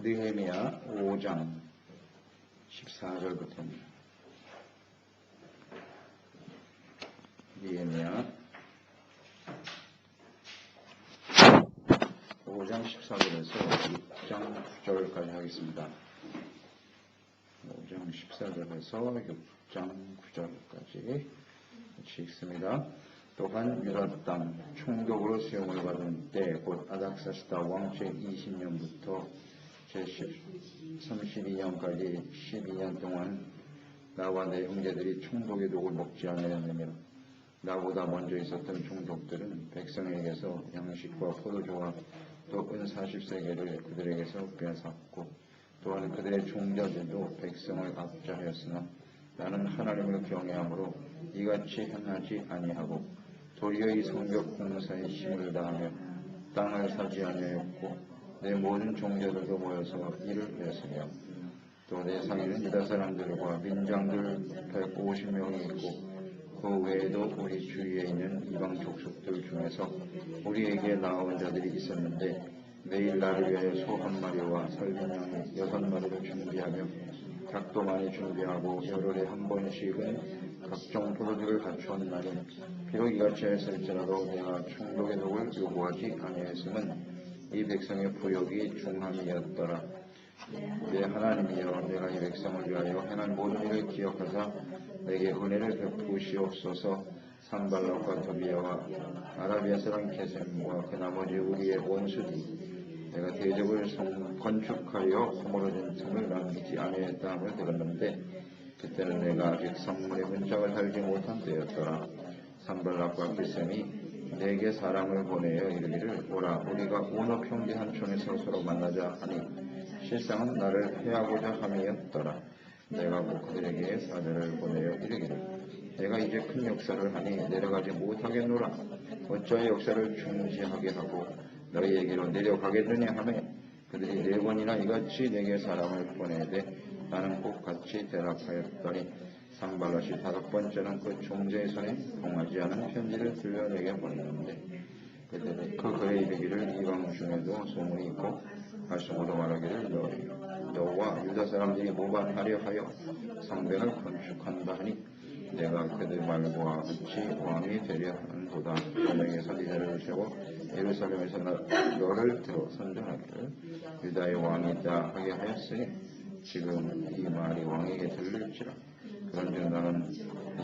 느헤미야 5장 14절부터입니다. 느헤미야 5장 14절에서 6장 9절까지 하겠습니다. 5장 14절에서 6장 9절까지 같이 읽습니다. 또한 유다 땅 총독으로 수용을 받은 때 곧 아닥사스다 왕 제20년부터 제32년까지 12년 동안 나와 내 형제들이 총독의 독을 먹지 않으였느냐. 나보다 먼저 있었던 총독들은 백성에게서 양식과 포도주와 또 은 40세겔을 그들에게서 빼앗았고 또한 그들의 종자들도 백성을 압제하였으나 나는 하나님을 경외함으로 이같이 행하지 아니하고 도리어 이 성벽 공사에 힘을 다하며 땅을 사지 아니하였고 내 모든 종자들도 모여서 일을 했으며 또 내 상인은 유다 사람들과 민장들 150명이 있고 그 외에도 우리 주위에 있는 이방 족속들 중에서 우리에게 나온 자들이 있었는데 매일 나를 위하여 소 1마리와 살균양이 6마리를 준비하며 닭도 많이 준비하고 열흘에 한 번씩은 각종 포도주를 갖추었나니 비록 이같이 했을지라도 내가 총독의 독을 요구하지 아니했음은 이 백성의 부욕이 중함이었더라. 내 하나님이여 내가 이 백성을 위하여 행한 모든 일을 기억하사 내게 은혜를 베푸시옵소서. 산발락과 도비아와 아라비아 사람 게셈과 그 나머지 우리의 원수들이 내가 대적을 건축하여 허물어진 틈을 남기지 아니했다 함을 들었는데 그때는 내가 아직 성문의 문짝을 달지 못한 때였더라. 산발락과 게셈이 내게 사람을 보내어 이르기를 오라 우리가 오너 평지한 촌에서 서로 만나자 하니 실상은 나를 해하고자 함이었더라. 내가 곧 그들에게 사자를 보내어 이르기를 내가 이제 큰 역사를 하니 내려가지 못하겠노라. 어찌하여 역사를 중지하게 하고 너희에게로 내려가겠느냐 하매 그들이 4번이나 이같이 내게 사람을 보내되 나는 꼭 같이 대답하였더니 산발락이 5번째는 그 총재의 손에 동하지 않은 편지를 들려 내게 보냈는데 그들이 그 글에 이르기를 이방 중에도 소문이 있고 하시고도 말하기를 너와 유다 사람들이 모반하려 하여 성벽을 건축한다 하니 내가 그들 말과 같이 왕이 되려 하는도다. 저녁에서 니네를 세워 예루살렘에서 너를 들어 선전하기를 유다의 왕이 있다 하게 하였으니 지금 이 말이 왕에게 들릴지라. 그런즉 나는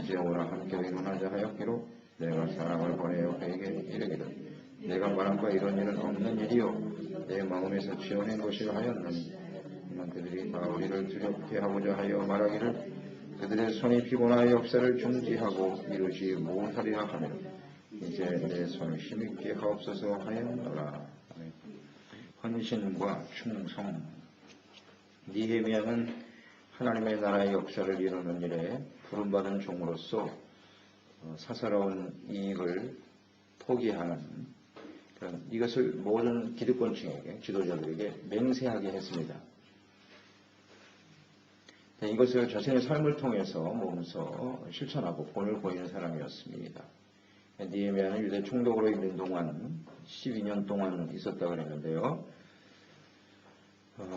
이제 오라 함께 의논하자 하였기로 내가 사람을 보내어 그에게 이르기를 내가 말한 바 이런 일은 없는 일이요 내 마음에서 지어낸 것이라 하였느니 그들이 다 우리를 두렵게 하고자 하여 말하기를 그들의 손이 피곤하여 역사를 중지하고 이루지 못하리라 하며 이제 내 손을 힘있게 하옵소서 하였노라. 헌신과 충성. 느헤미야는 하나님의 나라의 역사를 이루는 일에 부름받은 종으로서 사사로운 이익을 포기하는 이것을 모든 기득권층에게 지도자들에게 맹세하게 했습니다. 이것을 자신의 삶을 통해서 몸소 실천하고 본을 보이는 사람이었습니다. 느헤미야는 유대 총독으로 있는 동안 12년 동안 있었다고 그랬는데요.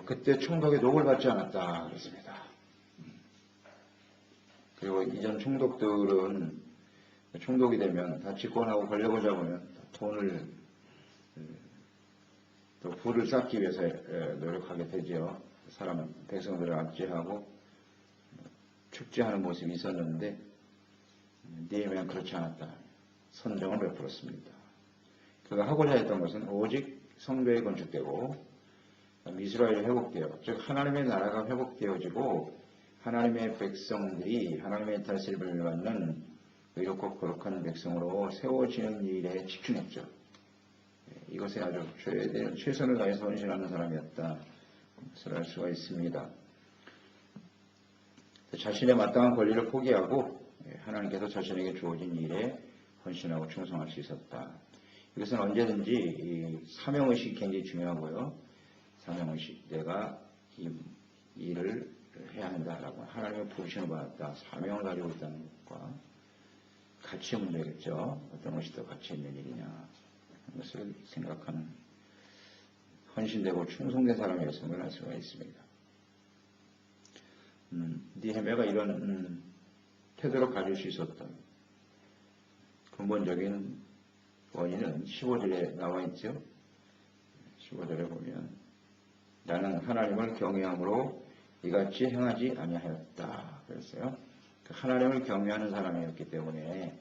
그때 총독의 녹을 받지 않았다 그랬습니다. 그리고 이전 총독들은 총독이 되면 다 집권하고 권력을 잡으면 돈을 또 부를 쌓기 위해서 노력하게 되지요. 백성들을 압제하고 축제하는 모습이 있었는데 느헤미야는 그렇지 않았다. 선정을 베풀었습니다. 그가 하고자 했던 것은 오직 성벽이 건축되고 이스라엘이 회복되어 즉 하나님의 나라가 회복되어지고 하나님의 백성들이 하나님의 다스림을 받는 이렇고 거룩한 백성으로 세워지는 일에 집중했죠. 이것에 아주 최선을 다해서 헌신하는 사람이었다. 그것을 알 수가 있습니다. 자신의 마땅한 권리를 포기하고 하나님께서 자신에게 주어진 일에 헌신하고 충성할 수 있었다. 이것은 언제든지 이 사명의식이 굉장히 중요하고요. 사명의식, 내가 이 일을 해야 한다라고 하나님의 부르심을 받았다. 사명을 가지고 있다는 것과 가치의 문제겠죠. 어떤 것이 더 가치 있는 일이냐. 것을 생각하는 헌신되고 충성된 사람이었음을 알 수가 있습니다. 느헤미야가 이런 태도를 가질 수 있었던 근본적인 원인은 15절에 나와 있죠. 15절에 보면 나는 하나님을 경외함으로 이같이 행하지 아니하였다 그랬어요. 하나님을 경외하는 사람이었기 때문에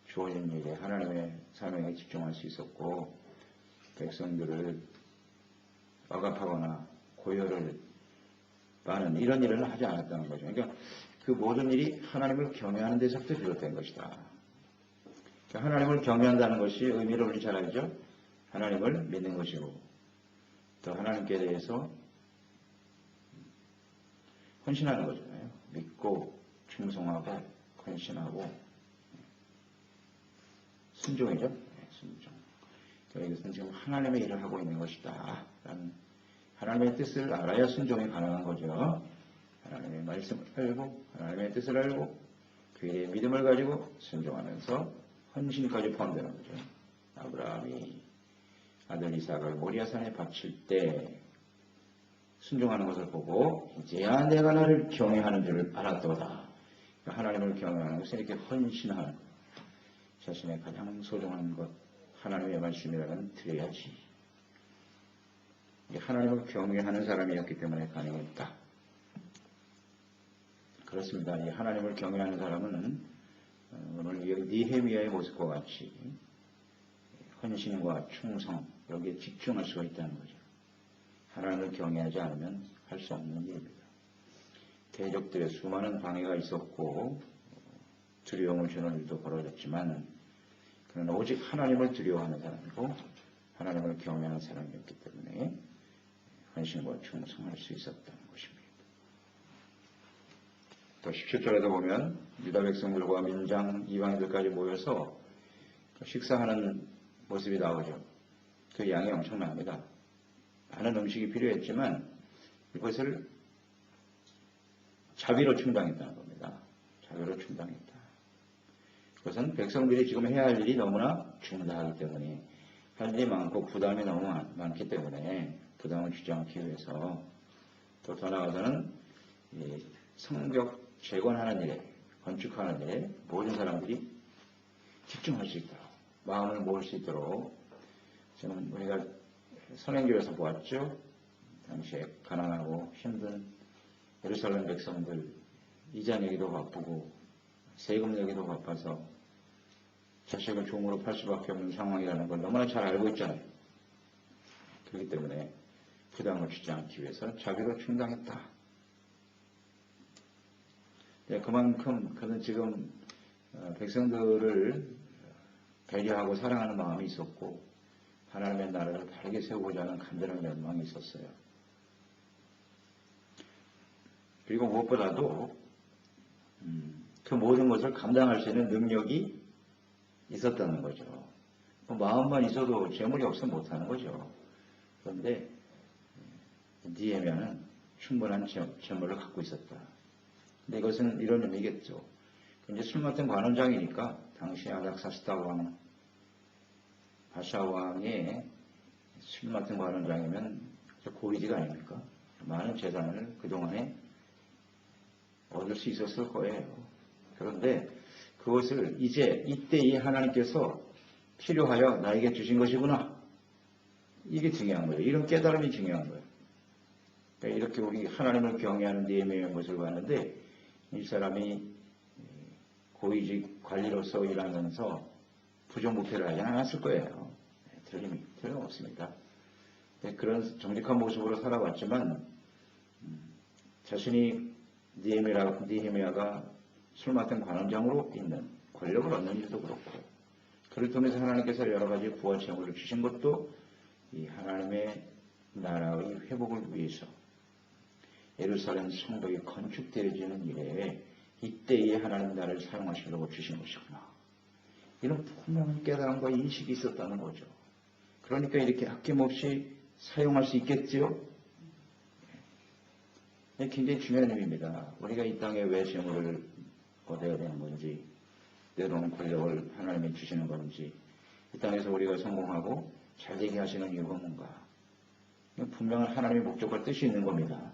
주어진 일에 하나님의 사명에 집중할 수 있었고 백성들을 억압하거나 고열을 많은 이런 일은 하지 않았다는 거죠. 그러니까 그 모든 일이 하나님을 경외하는 데서부터 비롯된 것이다. 그러니까 하나님을 경외한다는 것이 의미를 우리 잘 알죠. 하나님을 믿는 것이고 또 하나님께 대해서 헌신하는 거잖아요. 믿고 충성하고 헌신하고 순종이죠. 순종. 그러니까 이것은 지금 하나님의 일을 하고 있는 것이다. 라는 하나님의 뜻을 알아야 순종이 가능한 거죠. 하나님의 말씀을 알고 하나님의 뜻을 알고 그의 믿음을 가지고 순종하면서 헌신까지 포함되는 거죠. 아브라함이 아들 이삭을 모리아산에 바칠 때 순종하는 것을 보고 이제야 내가 나를 경외하는 줄을 알았도다. 하나님을 경외하는 것은 이렇게 헌신하는 것. 자신의 가장 소중한 것 하나님의 말씀이라는 드려야지. 하나님을 경외하는 사람이었기 때문에 가능했다. 그렇습니다. 이 하나님을 경외하는 사람은 오늘 느헤미야의 모습과 같이 헌신과 충성 여기에 집중할 수가 있다는 거죠. 하나님을 경외하지 않으면 할 수 없는 일입니다. 대적들의 수많은 방해가 있었고 두려움을 주는 일도 벌어졌지만 그는 오직 하나님을 두려워하는 사람이고 하나님을 경외하는 사람이었기 때문에 헌신과 충성할 수 있었다는 것입니다. 또 17절에도 보면 유다 백성들과 민장 이방인들까지 모여서 식사하는 모습이 나오죠. 그 양이 엄청납니다. 많은 음식이 필요했지만 이것을 자비로 충당했다는 겁니다. 자비로 충당했다. 그것은 백성들이 지금 해야 할 일이 너무나 중대하기 때문에 할 일이 많고 부담이 너무 많기 때문에 부담을 주지 않기 위해서 또 더 나아가서는 성벽 재건하는 일에 건축하는 일에 모든 사람들이 집중할 수 있도록 마음을 모을 수 있도록 지금 우리가 선행교에서 보았죠. 당시에 가난하고 힘든 예루살렘 백성들 이자 내기도 바쁘고 세금 내기도 바빠서 자식을 종으로 팔 수밖에 없는 상황이라는 걸 너무나 잘 알고 있잖아요. 그렇기 때문에 부담을 주지 않기 위해서 자비로 충당했다. 네, 그만큼 그는 지금 백성들을 배려하고 사랑하는 마음이 있었고 하나님의 나라를 바르게 세우고자 하는 간절한 열망이 있었어요. 그리고 무엇보다도 그 모든 것을 감당할 수 있는 능력이 있었다는 거죠. 마음만 있어도 재물이 없으면 못하는 거죠. 그런데 느헤미야는 충분한 재물을 갖고 있었다. 근데 이것은 이런 의미겠죠. 이제 술 맡은 관원장이니까 당시 아닥사스다 왕, 바샤 왕의 술 맡은 관원장이면 고위직 아닙니까? 많은 재산을 그동안에 얻을 수 있었을 거예요. 그런데 그것을 이제 이때에 하나님께서 필요하여 나에게 주신 것이구나. 이게 중요한 거예요. 이런 깨달음이 중요한 거예요. 그러니까 이렇게 우리 하나님을 경외하는 느헤미야의 모습을 봤는데 이 사람이 고위직 관리로서 일하면서 부정부패를 하지 않았을 거예요. 틀림없습니다. 그런 정직한 모습으로 살아왔지만 자신이 느헤미야가 술 맡은 관원장으로 있는 권력을 얻는 일도 그렇고 그를 통해서 하나님께서 여러 가지 부와 재물을 주신 것도 이 하나님의 나라의 회복을 위해서 예루살렘 성벽이 건축되어지는 일에 이때에 하나님 나라를 사용하시려고 주신 것이구나. 이런 분명한 깨달음과 인식이 있었다는 거죠. 그러니까 이렇게 아낌없이 사용할 수 있겠지요? 굉장히 중요한 의미입니다. 우리가 이 땅에 왜 재물을 얻어야 되는 건지, 때로는 권력을 하나님이 주시는 건지, 이 땅에서 우리가 성공하고 잘 되게 하시는 이유가 뭔가? 분명한 하나님의 목적과 뜻이 있는 겁니다.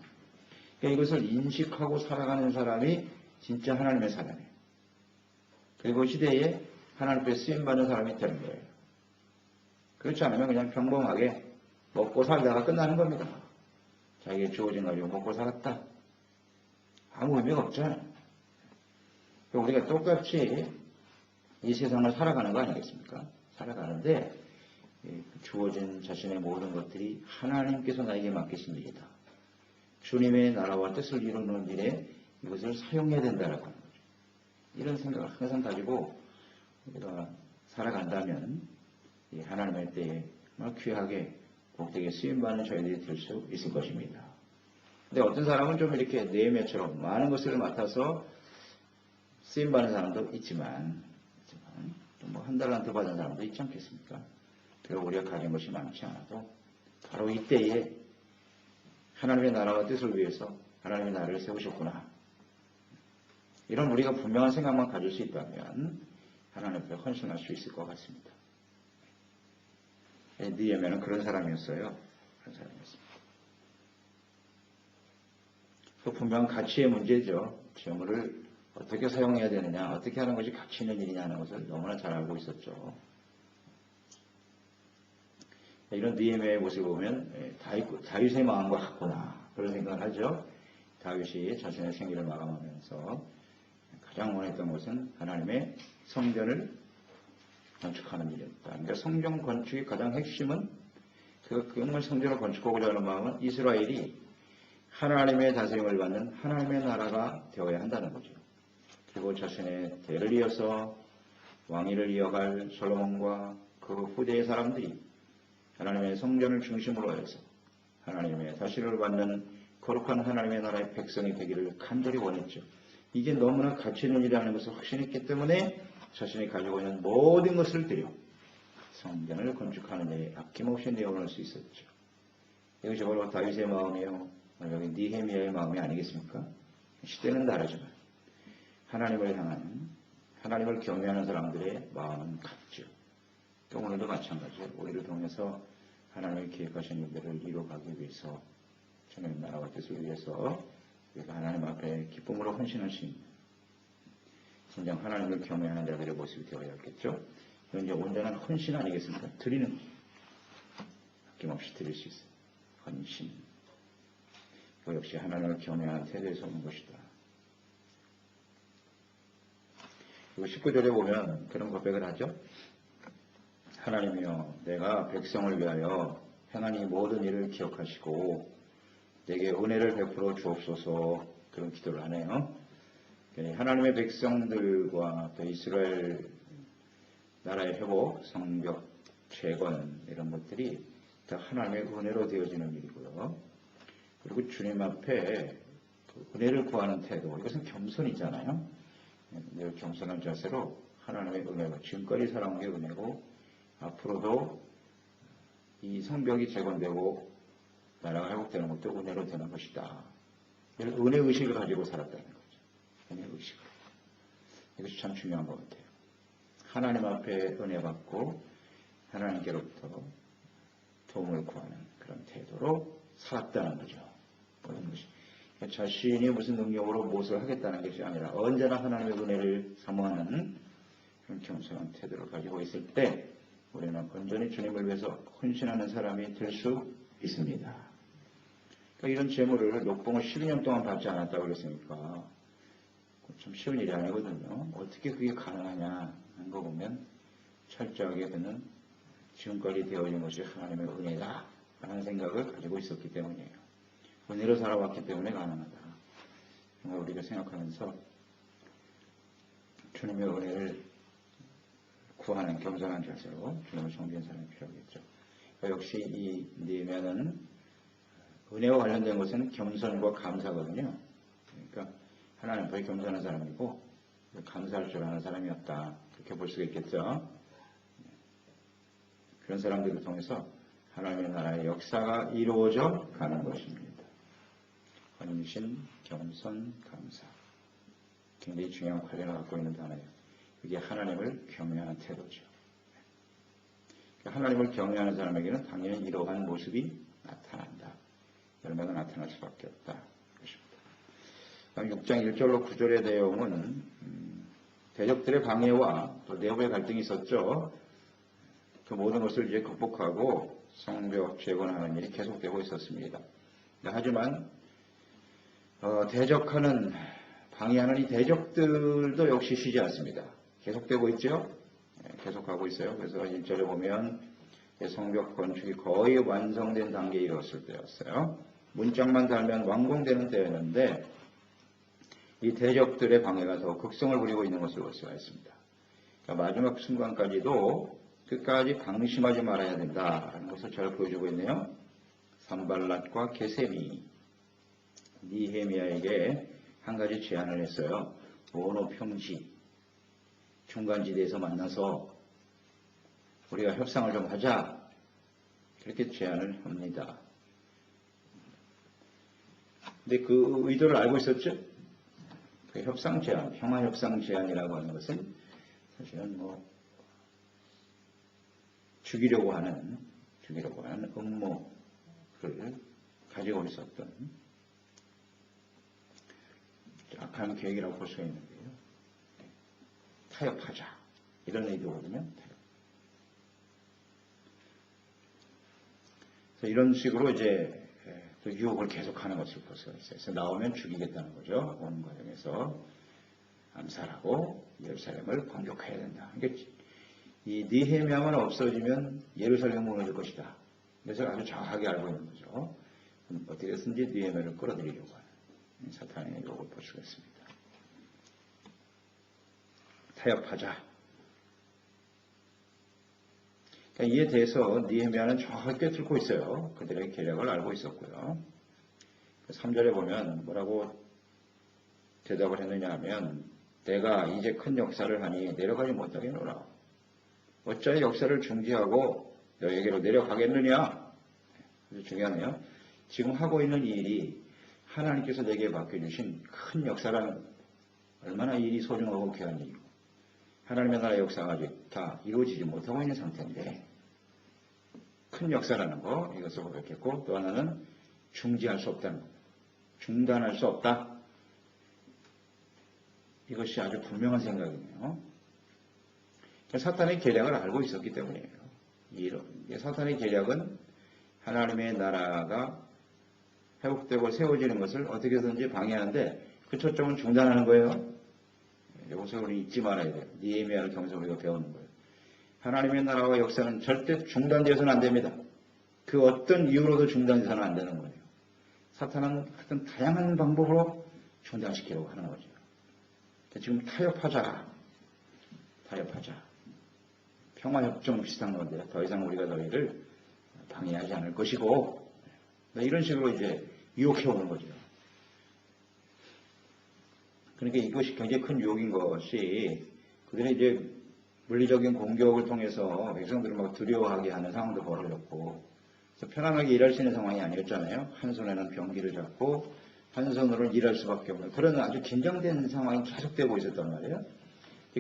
그러니까 이것을 인식하고 살아가는 사람이 진짜 하나님의 사람이에요. 그리고 시대에 하나님 앞에 쓰임받는 사람이 되는 거예요. 그렇지 않으면 그냥 평범하게 먹고 살다가 끝나는 겁니다. 자기의 주어진 가지고 먹고 살았다. 아무 의미가 없잖아요. 우리가 똑같이 이 세상을 살아가는 거 아니겠습니까? 살아가는데 주어진 자신의 모든 것들이 하나님께서 나에게 맡기신 일이다. 주님의 나라와 뜻을 이루는 일에 이것을 사용해야 된다라고 하는 거죠. 이런 생각을 항상 가지고 우리가 살아간다면 하나님의 때에 귀하게 복되게 쓰임받는 저희들이 될 수 있을 것입니다. 근데 어떤 사람은 좀 이렇게 네헤미야처럼 많은 것을 맡아서 쓰임받는 사람도 있지만 뭐 한 달란트 받은 사람도 있지 않겠습니까? 그리고 우리가 가진 것이 많지 않아도 바로 이때에 하나님의 나라와 뜻을 위해서 하나님의 나라를 세우셨구나. 이런 우리가 분명한 생각만 가질 수 있다면 하나님 앞에 헌신할 수 있을 것 같습니다. 느헤미야는 그런 사람이었어요. 그런 사람이었습니다. 그 분명한 가치의 문제죠. 재물을 어떻게 사용해야 되느냐, 어떻게 하는 것이 가치 있는 일이냐 하는 것을 너무나 잘 알고 있었죠. 이런 느헤미야의 모습을 보면 다윗의 마음과 같구나 그런 생각을 하죠. 다윗이 자신의 생애를 마감하면서 가장 원했던 것은 하나님의 성전을 건축하는 일이었다. 그러니까 성전 건축의 가장 핵심은 정말 성전을 건축하고자 하는 마음은 이스라엘이 하나님의 다스림을 받는 하나님의 나라가 되어야 한다는 거죠. 그리고 자신의 대를 이어서 왕위를 이어갈 솔로몬과 그 후대의 사람들이 하나님의 성전을 중심으로 해서 하나님의 다스림을 받는 거룩한 하나님의 나라의 백성이 되기를 간절히 원했죠. 이게 너무나 가치 있는 일이라는 것을 확신했기 때문에 자신이 가지고 있는 모든 것을 들여 성전을 건축하는 데 아낌없이 내어놓을 수 있었죠. 이것이 바로 다윗의 마음이요, 여기 느헤미야의 마음이 아니겠습니까? 시대는 다르지만 하나님을 향하는, 하나님을 경외하는 사람들의 마음은 같죠. 또 오늘도 마찬가지예요. 우리를 통해서 하나님의 계획하신 일들을 이루어가기 위해서 주님의 나라와 뜻을 위해서 우리가 하나님 앞에 기쁨으로 헌신할 수 있는 진정 하나님을 경외하는 자들의 모습이 되어야겠죠. 이건 이제 온전한 헌신 아니겠습니까? 드리는, 아낌없이 드릴 수 있어요. 헌신. 이거 역시 하나님을 경외하는 태도에서 오는 것이다. 그리고 19절에 보면 그런 고백을 하죠. 하나님이여, 내가 백성을 위하여 행한 이 모든 일을 기억하시고 내게 은혜를 베풀어 주옵소서. 그런 기도를 하네요. 하나님의 백성들과 또 이스라엘 나라의 회복, 성벽, 재건 이런 것들이 다 하나님의 은혜로 되어지는 일이고요. 그리고 주님 앞에 그 은혜를 구하는 태도, 이것은 겸손이잖아요. 겸손한 자세로 하나님의 은혜로, 지금까지 살아온 게 은혜고 앞으로도 이 성벽이 재건되고 나라가 회복되는 것도 은혜로 되는 것이다. 은혜 의식을 가지고 살았다는 거죠. 은혜 의식을. 이것이 참 중요한 것 같아요. 하나님 앞에 은혜 받고 하나님께로부터 도움을 구하는 그런 태도로 살았다는 거죠. 모든 것이. 자신이 무슨 능력으로 무엇을 하겠다는 것이 아니라 언제나 하나님의 은혜를 사모하는 그런 겸손한 태도를 가지고 있을 때 우리는 온전히 주님을 위해서 헌신하는 사람이 될 수 있습니다. 그러니까 이런 재물을 녹봉을 12년 동안 받지 않았다고 그랬으니까 좀 쉬운 일이 아니거든요. 어떻게 그게 가능하냐 하는 거 보면 철저하게 그는 지금까지 되어진 것이 하나님의 은혜다 라는 생각을 가지고 있었기 때문이에요. 은혜로 살아왔기 때문에 가능하다. 우리가 생각하면서 주님의 은혜를 구하는 겸손한 자세로 주님을 섬기는 사람이 필요하겠죠. 역시 이 느헤미야는 은혜와 관련된 것은 겸손과 감사거든요. 그러니까 하나님 앞에 겸손한 사람이고 감사할 줄 아는 사람이었다. 그렇게 볼 수가 있겠죠. 그런 사람들을 통해서 하나님의 나라의 역사가 이루어져 가는 것입니다. 헌신, 겸손, 감사. 굉장히 중요한 관련을 갖고 있는 단어예요. 이게 하나님을 경외하는 태도죠. 하나님을 경외하는 사람에게는 당연히 이러한 모습이 나타난다. 열매가 나타날 수밖에 없다. 것입니다. 6장 1절로 9절의 내용은 대적들의 방해와 또 내부의 갈등이 있었죠. 그 모든 것을 이제 극복하고 성벽 재건하는 일이 계속되고 있었습니다. 하지만 대적하는 방해하는 이 대적들도 역시 쉬지 않습니다. 계속되고 있죠. 계속하고 있어요. 그래서 1절에 보면 성벽 건축이 거의 완성된 단계에 이르렀을 때였어요. 문짝만 달면 완공되는 때였는데 이 대적들의 방해가 더 극성을 부리고 있는 것을 볼 수가 있습니다. 그러니까 마지막 순간까지도 끝까지 방심하지 말아야 된다라는 것을 잘 보여주고 있네요. 산발랏과 게셈이 니헤미야에게 한 가지 제안을 했어요. 원호 평지 중간지대에서 만나서 우리가 협상을 좀 하자. 그렇게 제안을 합니다. 근데 그 의도를 알고 있었죠? 그 협상 제안, 평화 협상 제안이라고 하는 것은 사실은 죽이려고 하는 음모를 가지고 있었던 악한 계획이라고 볼 수가 있는데요. 타협하자. 이런 의도거든요. 이런 식으로 이제 또 유혹을 계속하는 것을 볼 수가 있어요. 그래서 나오면 죽이겠다는 거죠. 오는 과정에서 암살하고 예루살렘을 공격해야 된다. 그러니까 이 니헤미야만 없어지면 예루살렘 무너질 것이다. 그래서 아주 정확하게 알고 있는 거죠. 어떻게 해서든지 니헤미야를 끌어들이려고 하는 사탄의 유혹을 볼 수가 있습니다. 타협하자. 그러니까 이에 대해서 니헤미야는 정확하게 꿰뚫고 있어요. 그들의 계략을 알고 있었고요. 3절에 보면 뭐라고 대답을 했느냐 하면 내가 이제 큰 역사를 하니 내려가지 못하겠노라. 어찌하여 역사를 중지하고 너에게로 내려가겠느냐. 아주 중요하네요. 지금 하고 있는 이 일이 하나님께서 내게 맡겨주신 큰 역사라는 얼마나 이 일이 소중하고 귀한 일이고 하나님의 나라의 역사가 아직 다 이루어지지 못하고 있는 상태인데 큰 역사라는 거 이것을 고백했고 또 하나는 중지할 수 없다는 것. 중단할 수 없다. 이것이 아주 분명한 생각이네요. 사탄의 계략을 알고 있었기 때문이에요. 사탄의 계략은 하나님의 나라가 회복되고 세워지는 것을 어떻게든지 방해하는데 그 초점은 중단하는 거예요. 이것을 우리 잊지 말아야 돼요. 니헤미야를 통해서 우리가 배우는 거예요. 하나님의 나라와 역사는 절대 중단되어서는 안 됩니다. 그 어떤 이유로도 중단돼서는 안 되는 거예요. 사탄은 하여튼 다양한 방법으로 중단시키려고 하는 거죠. 지금 타협하자. 평화협정 비슷한 건데 더 이상 우리가 너희를 방해하지 않을 것이고 이런 식으로 이제 유혹해 오는 거죠. 그러니까 이것이 굉장히 큰 유혹인 것이 그들의 이제 물리적인 공격을 통해서 백성들을 막 두려워하게 하는 상황도 벌어졌고 그래서 편안하게 일할 수 있는 상황이 아니었잖아요. 한 손에는 병기를 잡고 한 손으로는 일할 수밖에 없는 그런 아주 긴장된 상황이 계속되고 있었단 말이에요.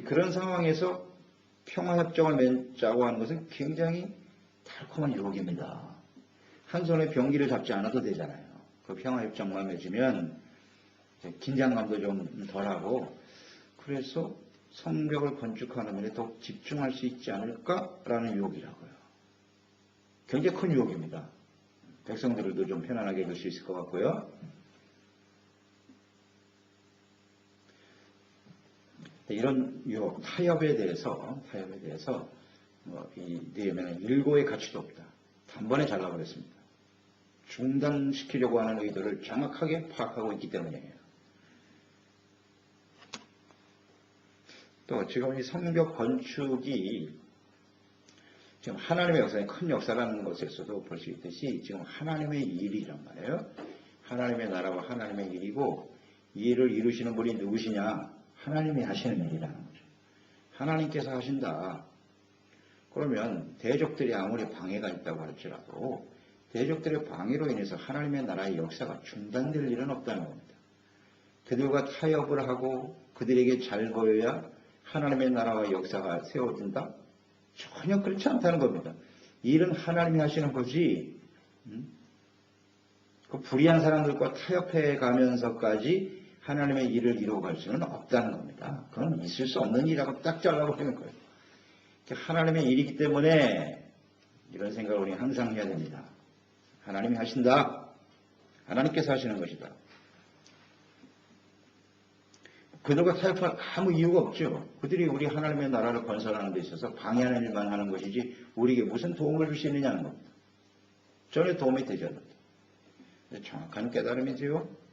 그런 상황에서 평화협정을 맺자고 하는 것은 굉장히 달콤한 유혹입니다. 한 손에 병기를 잡지 않아도 되잖아요. 그 평화협정만 맺으면 긴장감도 좀 덜하고 그래서 성벽을 건축하는 일에 더 집중할 수 있지 않을까라는 유혹이라고요. 굉장히 큰 유혹입니다. 백성들도 좀 편안하게 해줄 수 있을 것 같고요. 이런 유혹, 타협에 대해서 이 니헤미야는 일고의 가치도 없다. 단번에 잘라버렸습니다. 중단시키려고 하는 의도를 정확하게 파악하고 있기 때문이에요. 또 지금 이 성벽 건축이 지금 하나님의 역사에 큰 역사라는 것에서도 볼 수 있듯이 지금 하나님의 일이란 말이에요. 하나님의 나라와 하나님의 일이고 이 일을 이루시는 분이 누구시냐? 하나님이 하시는 일이라는 거죠. 하나님께서 하신다. 그러면 대적들이 아무리 방해가 있다고 할지라도 대적들의 방해로 인해서 하나님의 나라의 역사가 중단될 일은 없다는 겁니다. 그들과 타협을 하고 그들에게 잘 보여야 하나님의 나라와 역사가 세워진다? 전혀 그렇지 않다는 겁니다. 일은 하나님이 하시는 거지, 그 불의한 사람들과 타협해 가면서까지 하나님의 일을 이루어갈 수는 없다는 겁니다. 그건 있을 수 없는 일이라고 딱 잘라버리는 거예요. 하나님의 일이기 때문에 이런 생각을 우리 항상 해야 됩니다. 하나님이 하신다. 하나님께서 하시는 것이다. 그들과 타협할 아무 이유가 없죠. 그들이 우리 하나님의 나라를 건설하는 데 있어서 방해하는 일만 하는 것이지 우리에게 무슨 도움을 줄 수 있느냐는 겁니다. 전혀 도움이 되지 않는다. 정확한 깨달음이지요.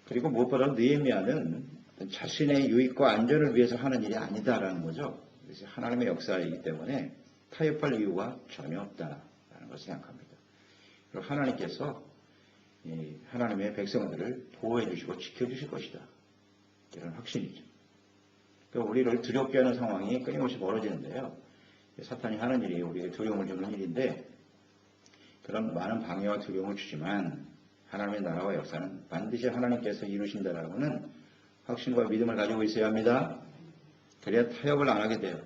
그리고 무엇보다 느헤미야는 자신의 유익과 안전을 위해서 하는 일이 아니다라는 거죠. 그래서 하나님의 역사이기 때문에 타협할 이유가 전혀 없다라는 것을 생각합니다. 그리고 하나님께서 하나님의 백성들을 보호해 주시고 지켜주실 것이다. 이런 확신이죠. 그러니까 우리를 두렵게 하는 상황이 끊임없이 벌어지는데요. 사탄이 하는 일이 우리에게 두려움을 주는 일인데 그런 많은 방해와 두려움을 주지만 하나님의 나라와 역사는 반드시 하나님께서 이루신다라고는 확신과 믿음을 가지고 있어야 합니다. 그래야 타협을 안 하게 돼요.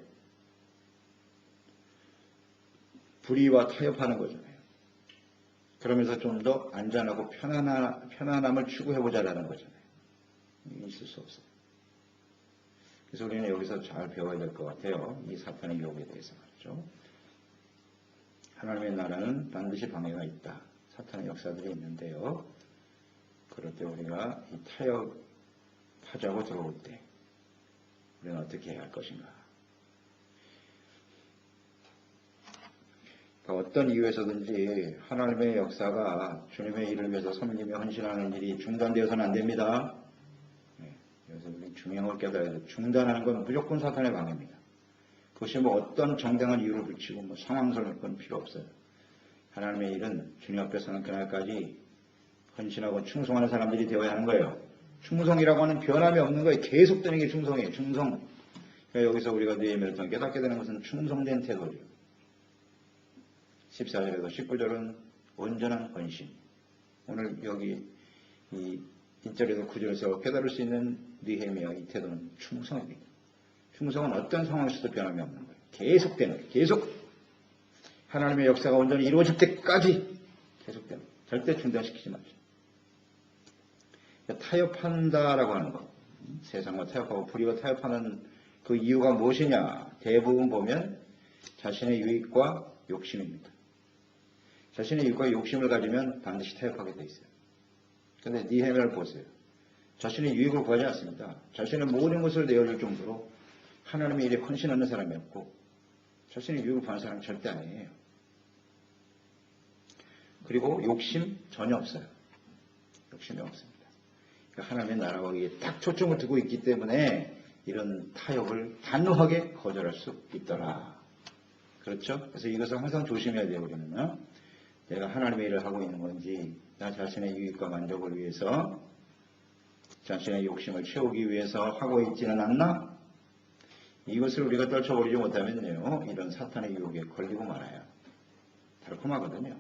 불의와 타협하는 거잖아요. 그러면서 좀 더 안전하고 편안함을 추구해보자라는 거잖아요. 이게 있을 수 없어요. 그래서 우리는 여기서 잘 배워야 될 것 같아요. 이 사탄의 유혹에 대해서 말이죠. 하나님의 나라는 반드시 방해가 있다. 사탄의 역사들이 있는데요. 그럴 때 우리가 이 타협하자고 들어올 때 우리는 어떻게 해야 할 것인가. 그러니까 어떤 이유에서든지 하나님의 역사가 주님의 일을 위해서 섬기며 헌신하는 일이 중단되어서는 안 됩니다. 그래서 우리 중요한 걸 깨달아야 돼요. 중단하는 건 무조건 사탄의 방해입니다. 그것이 뭐 어떤 정당한 이유를 붙이고 뭐 상황설을 건 필요 없어요. 하나님의 일은 주님 앞에 서는 그날까지 헌신하고 충성하는 사람들이 되어야 하는 거예요. 충성이라고 하는 변함이 없는 거예요. 계속되는 게 충성이에요. 충성. 그러니까 여기서 우리가 느헤미야를 통해 깨닫게 되는 것은 충성된 태도죠. 14절에서 19절은 온전한 헌신. 오늘 여기 이 1절에서 9절에서 깨달을 수 있는 느헤미야 이 태도는 충성입니다. 충성은 어떤 상황에서도 변함이 없는 거예요. 계속되는 거예요. 계속 하나님의 역사가 온전히 이루어질 때까지 계속되는 거예요. 절대 중단시키지 마죠. 타협한다라고 하는 것, 세상과 타협하고 불의와 타협하는 그 이유가 무엇이냐? 대부분 보면 자신의 유익과 욕심입니다. 자신의 유익과 욕심을 가지면 반드시 타협하게 돼 있어요. 그런데 느헤미야를 보세요. 자신의 유익을 구하지 않습니다. 자신의 모든 것을 내어줄 정도로 하나님의 일에 헌신하는 사람이었고 자신의 유익을 구하는 사람은 절대 아니에요. 그리고 욕심 전혀 없어요. 욕심이 없습니다. 그러니까 하나님의 나라와 위에 딱 초점을 두고 있기 때문에 이런 타협을 단호하게 거절할 수 있더라. 그렇죠? 그래서 이것을 항상 조심해야 돼요. 우리는요. 내가 하나님의 일을 하고 있는 건지 나 자신의 유익과 만족을 위해서 자신의 욕심을 채우기 위해서 하고 있지는 않나? 이것을 우리가 떨쳐버리지 못하면요. 이런 사탄의 유혹에 걸리고 말아요. 달콤하거든요.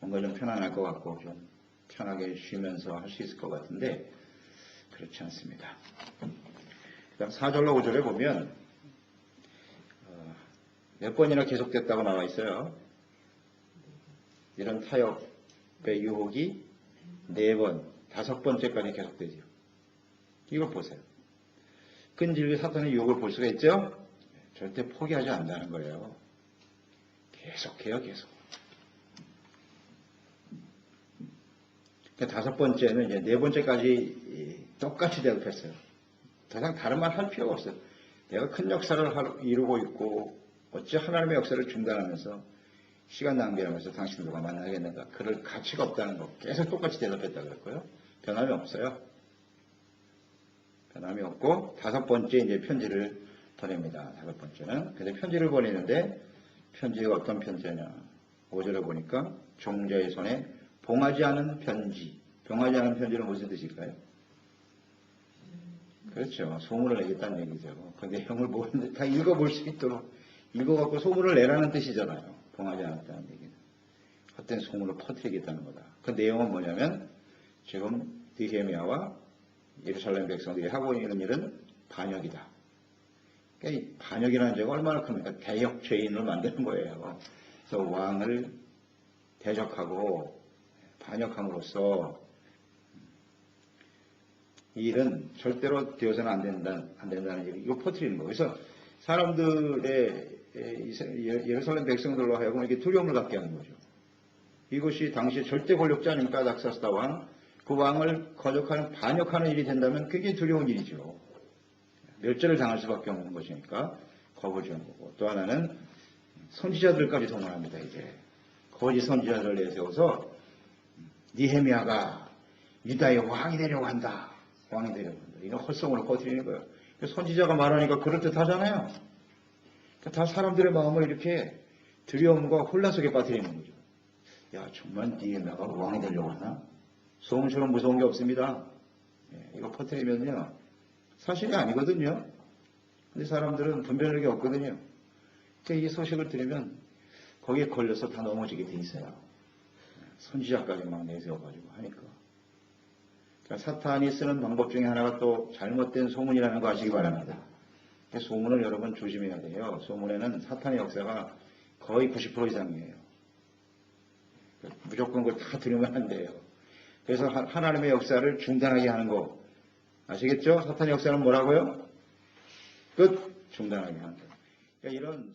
뭔가 좀 편안할 것 같고 좀 편하게 쉬면서 할 수 있을 것 같은데 그렇지 않습니다. 그다음 4절로 5절에 보면 몇 번이나 계속됐다고 나와 있어요. 이런 타협의 유혹이 4번, 5번째까지 계속되죠. 이걸 보세요. 끈질기 사탄의 유혹을 볼 수가 있죠? 절대 포기하지 않는다는 거예요. 계속해요, 계속. 5번째는 이제 4번째까지 똑같이 대답했어요. 더 이상 다른 말 할 필요가 없어요. 내가 큰 역사를 이루고 있고 어찌 하나님의 역사를 중단하면서 시간 낭비하면서 당신들과 만나겠는가. 그럴 가치가 없다는 거 계속 똑같이 대답했다 그랬고요. 변함이 없어요. 변함이 없고 5번째 이제 편지를 보냅니다. 5번째는. 근데 편지를 보내는데 편지가 어떤 편지냐. 5절에 보니까 종자의 손에 봉하지 않은 편지. 봉하지 않은 편지는 무슨 뜻일까요? 그렇죠. 소문을 내겠다는 얘기죠. 그 내용을 모르는데 다 읽어볼 수 있도록 읽어갖고 소문을 내라는 뜻이잖아요. 봉하지 않았다는 얘기는. 헛된 소문을 퍼뜨리겠다는 거다. 그 내용은 뭐냐면 지금 느헤미야와 예루살렘 백성들이 하고 있는 일은 반역이다. 그러니까 이 반역이라는 죄가 얼마나 큽니까? 대역 죄인을 만드는 거예요. 그래서 왕을 대적하고 반역함으로써 이 일은 절대로 되어서는 안 된다는 얘기, 이거 퍼뜨리는 거예요. 그래서 사람들의 예루살렘 백성들로 하여금 이렇게 두려움을 갖게 하는 거죠. 이것이 당시 절대 권력자 아닙니까? 아닥사스다 왕. 그 왕을 거적하는, 반역하는 일이 된다면 굉장히 두려운 일이죠. 멸절을 당할 수밖에 없는 것이니까 겁을 주는 거고. 또 하나는 선지자들까지 동원합니다. 이제 거짓 선지자들을 내세워서 니헤미야가 유다의 왕이 되려고 한다. 왕이 되려고 한다. 이런 헛성으로 퍼뜨리는 거예요. 선지자가 말하니까 그럴듯하잖아요. 다 사람들의 마음을 이렇게 두려움과 혼란 속에 빠뜨리는 거죠. 야, 정말 니헤미야가 왕이 되려고 하나? 소음처럼 무서운 게 없습니다. 이거 퍼뜨리면요, 사실이 아니거든요. 근데 사람들은 분별력이 없거든요. 이 소식을 들으면 거기에 걸려서 다 넘어지게 돼 있어요. 선지자까지 막 내세워가지고 하니까. 그러니까 사탄이 쓰는 방법 중에 하나가 또 잘못된 소문이라는 거 아시기 바랍니다. 소문을 여러분 조심해야 돼요. 소문에는 사탄의 역사가 거의 90% 이상이에요. 무조건 그걸 다 들으면 안 돼요. 그래서 하나님의 역사를 중단하게 하는 거 아시겠죠? 사탄의 역사는 뭐라고요? 끝! 중단하게 하는 거. 그러니까 이런